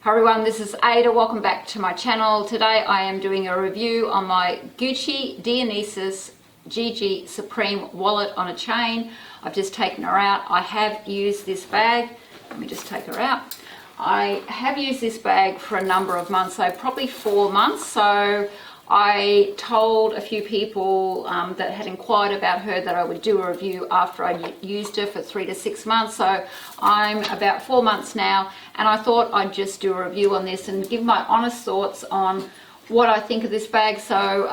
Hi everyone, this is Ada. Welcome back to my channel. Today I am doing a review on my Gucci Dionysus GG Supreme wallet on a chain. I've just taken her out. I have used this bag. Let me just take her out. I have used this bag for a number of months, so probably 4 months. So I told a few people that had inquired about her that I would do a review after I used her for 3 to 6 months. So I'm about 4 months now, and I thought I'd just do a review on this and give my honest thoughts on what I think of this bag. So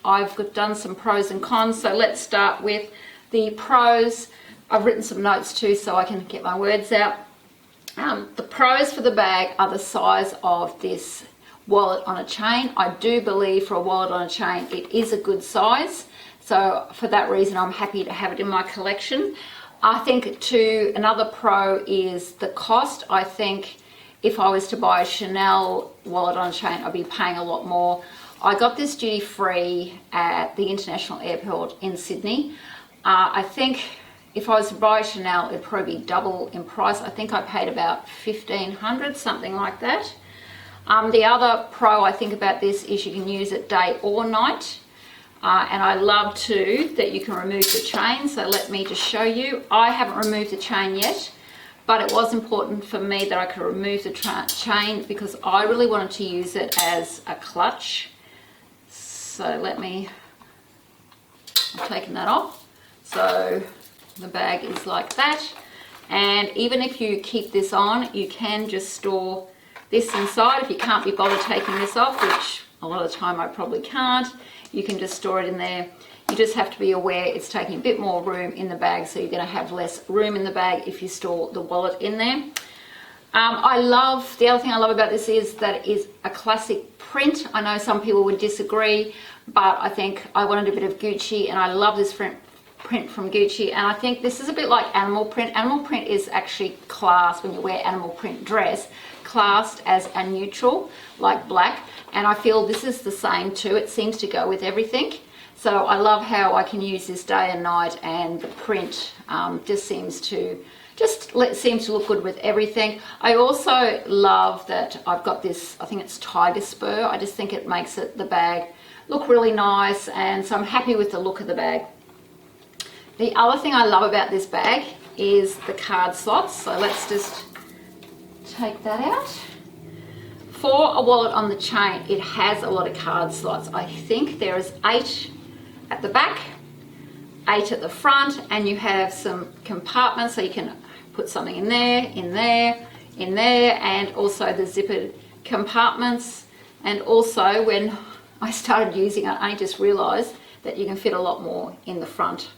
I've done some pros and cons. So let's start with the pros. I've written some notes too so I can get my words out. The pros for the bag are the size of this wallet on a chain. I do believe for a wallet on a chain it is a good size, so for that reason I'm happy to have it in my collection. I think too another pro is the cost. I think if I was to buy a Chanel wallet on a chain I'd be paying a lot more. I got this duty free at the international airport in Sydney. I think if I was to buy Chanel it'd probably be double in price. I think I paid about $1,500, something like that. The other pro I think about this is you can use it day or night, and I love too that you can remove the chain. So let me just show you. I haven't removed the chain yet, but it was important for me that I could remove the chain because I really wanted to use it as a clutch. So I'm taking that off. So the bag is like that, and even if you keep this on you can just store this inside. If you can't be bothered taking this off, which a lot of the time I probably can't, you can just store it in there. You just have to be aware it's taking a bit more room in the bag, so you're going to have less room in the bag if you store the wallet in there. The other thing I love about this is that it is a classic print. I know some people would disagree, but I think I wanted a bit of Gucci, and I love this print from Gucci, and I think this is a bit like animal print. Animal print is actually classed, when you wear animal print dress, classed as a neutral, like black, and I feel this is the same too. It seems to go with everything. So I love how I can use this day and night, and the print just seems to look good with everything. I also love that I've got this, I think it's tiger spur. I just think it makes the bag look really nice, and so I'm happy with the look of the bag. The other thing I love about this bag is the card slots. So let's just take that out. For a wallet on the chain, it has a lot of card slots. I think there is 8 at the back, 8 at the front, and you have some compartments so you can put something in there, and also the zippered compartments. And also when I started using it, I just realized that you can fit a lot more in the front,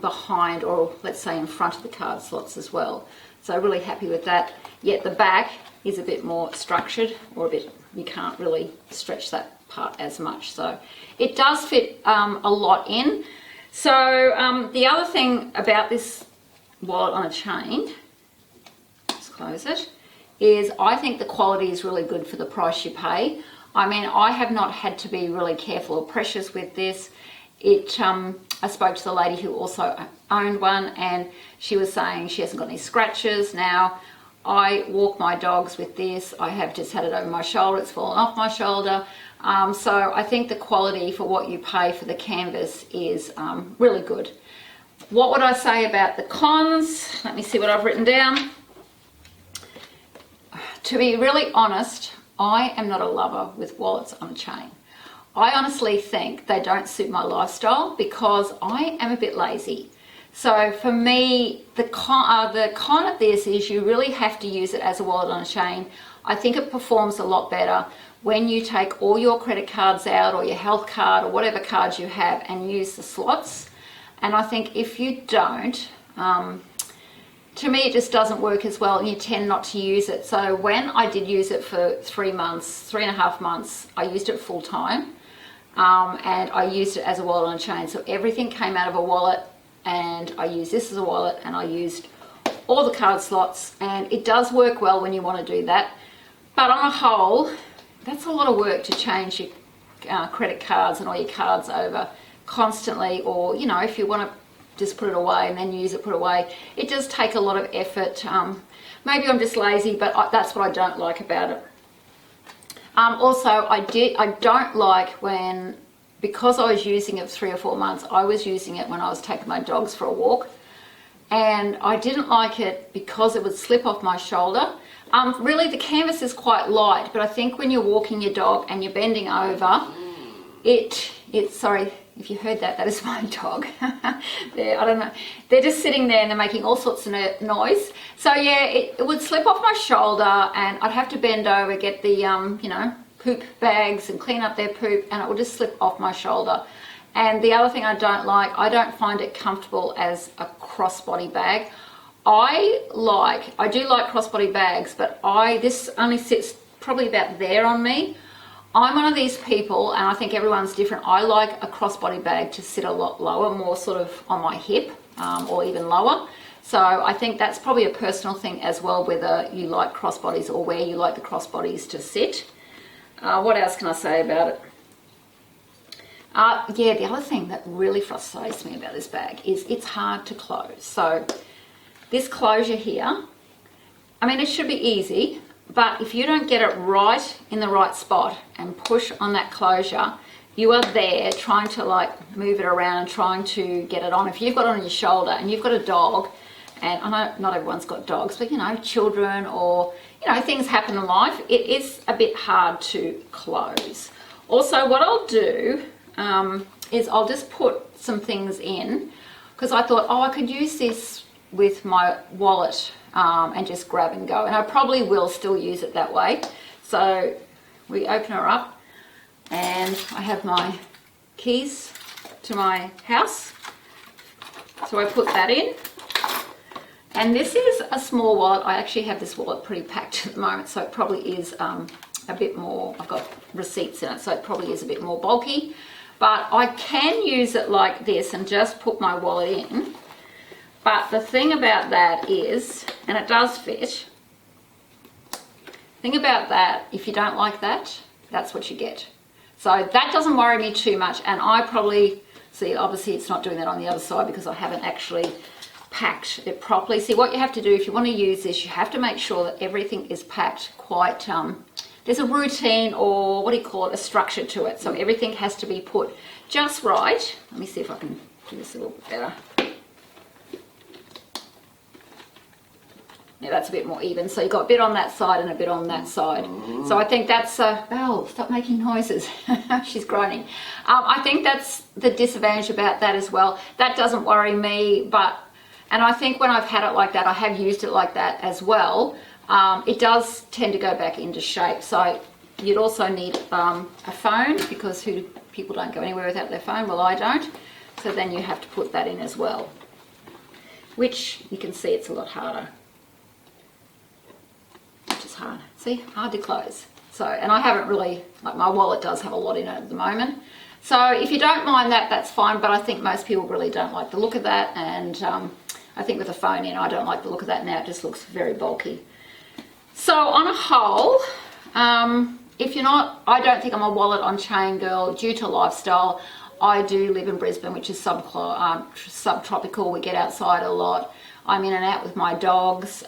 behind, or let's say in front of the card slots as well. So really happy with that. Yet the back is a bit more structured, or you can't really stretch that part as much. So it does fit a lot in. So the other thing about this wallet on a chain, let's close it, is I think the quality is really good for the price you pay. I mean, I have not had to be really careful or precious with this. I spoke to the lady who also owned one, and she was saying she hasn't got any scratches. Now, I walk my dogs with this. I have just had it over my shoulder. It's fallen off my shoulder. So I think the quality for what you pay for the canvas is really good. What would I say about the cons? Let me see what I've written down. To be really honest, I am not a lover with wallets on a chain. I honestly think they don't suit my lifestyle because I am a bit lazy. So for me, the con of this is you really have to use it as a wallet on a chain. I think it performs a lot better when you take all your credit cards out, or your health card, or whatever cards you have, and use the slots. And I think if you don't, to me it just doesn't work as well, and you tend not to use it. So when I did use it for 3.5 months, I used it full time. And I used it as a wallet on a chain. So everything came out of a wallet, and I used this as a wallet, and I used all the card slots, and it does work well when you want to do that. But on a whole, that's a lot of work to change your credit cards and all your cards over constantly, or if you want to just put it away and then use it, put it away. It does take a lot of effort. Maybe I'm just lazy, but that's what I don't like about it. Also, I don't like when, because I was using it for 3 or 4 months, I was using it when I was taking my dogs for a walk. And I didn't like it because it would slip off my shoulder. Really, the canvas is quite light, but I think when you're walking your dog and you're bending over, sorry if you heard that, that is my dog. I don't know. They're just sitting there and they're making all sorts of noise. So yeah, it would slip off my shoulder and I'd have to bend over, get the, you know, poop bags and clean up their poop, and it would just slip off my shoulder. And the other thing I don't like, I don't find it comfortable as a crossbody bag. I do like crossbody bags, but this only sits probably about there on me. I'm one of these people, and I think everyone's different. I like a crossbody bag to sit a lot lower, more sort of on my hip, or even lower. So I think that's probably a personal thing as well, whether you like crossbodies or where you like the crossbodies to sit. What else can I say about it? Yeah, the other thing that really frustrates me about this bag is it's hard to close. So this closure here, I mean, it should be easy, but if you don't get it right in the right spot and push on that closure, you are there trying to like move it around and trying to get it on. If you've got it on your shoulder and you've got a dog, and I know not everyone's got dogs, but you know, children or, you know, things happen in life, it is a bit hard to close. Also, what I'll do is I'll just put some things in, because I thought, oh, I could use this with my wallet and just grab and go, and I probably will still use it that way. So we open her up and I have my keys to my house, so I put that in. And this is a small wallet. I actually have this wallet pretty packed at the moment, so it probably is a bit more, I've got receipts in it, so it probably is a bit more bulky. But I can use it like this and just put my wallet in. But the thing about that is, and it does fit, the thing about that, if you don't like that, that's what you get. So that doesn't worry me too much, and I probably, see, obviously it's not doing that on the other side because I haven't actually packed it properly. See, what you have to do if you want to use this, you have to make sure that everything is packed quite, there's a routine, or what do you call it, a structure to it. So everything has to be put just right. Let me see if I can do this a little bit better. Yeah, that's a bit more even. So you've got a bit on that side and a bit on that side. So I think that's, Belle, stop making noises. She's groaning. I think that's the disadvantage about that as well. That doesn't worry me, and I think when I've had it like that, I have used it like that as well. It does tend to go back into shape. So you'd also need a phone, because people don't go anywhere without their phone. Well, I don't. So then you have to put that in as well, which you can see it's a lot harder. Which is hard. See, hard to close. So, and I haven't really, like my wallet does have a lot in it at the moment. So if you don't mind that, that's fine. But I think most people really don't like the look of that. And I think with a phone in, I don't like the look of that now. It just looks very bulky. So on a whole, if you're not, I don't think I'm a wallet on chain girl due to lifestyle. I do live in Brisbane, which is subtropical. We get outside a lot. I'm in and out with my dogs.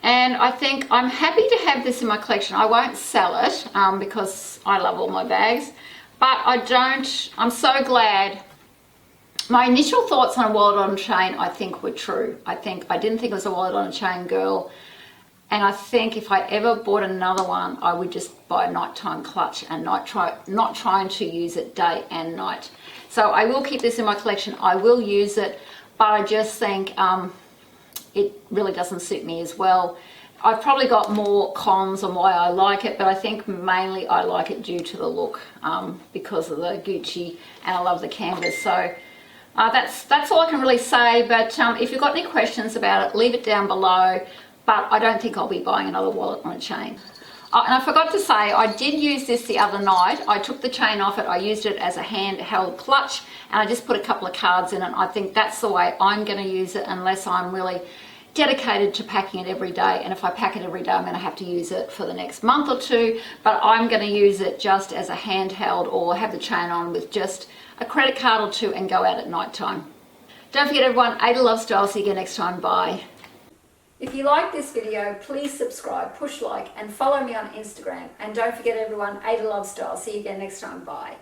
And I think I'm happy to have this in my collection. I won't sell it because I love all my bags. But I'm so glad. My initial thoughts on a wallet on a chain, I think, were true. I didn't think I was a wallet on a chain girl. And I think if I ever bought another one, I would just buy a nighttime clutch and not trying to use it day and night. So I will keep this in my collection. I will use it, but I just think it really doesn't suit me as well. I've probably got more cons on why I like it, but I think mainly I like it due to the look, because of the Gucci, and I love the canvas. So that's all I can really say. But if you've got any questions about it, leave it down below. But I don't think I'll be buying another wallet on a chain. And I forgot to say, I did use this the other night. I took the chain off it. I used it as a handheld clutch, and I just put a couple of cards in it. I think that's the way I'm going to use it, unless I'm really dedicated to packing it every day. And if I pack it every day, I'm going to have to use it for the next month or two. But I'm going to use it just as a handheld, or have the chain on with just a credit card or two and go out at night time. Don't forget everyone, Ada Love Style. See you again next time. Bye. If you like this video, please subscribe, push like, and follow me on Instagram. And don't forget everyone, Ada Love Style. See you again next time. Bye.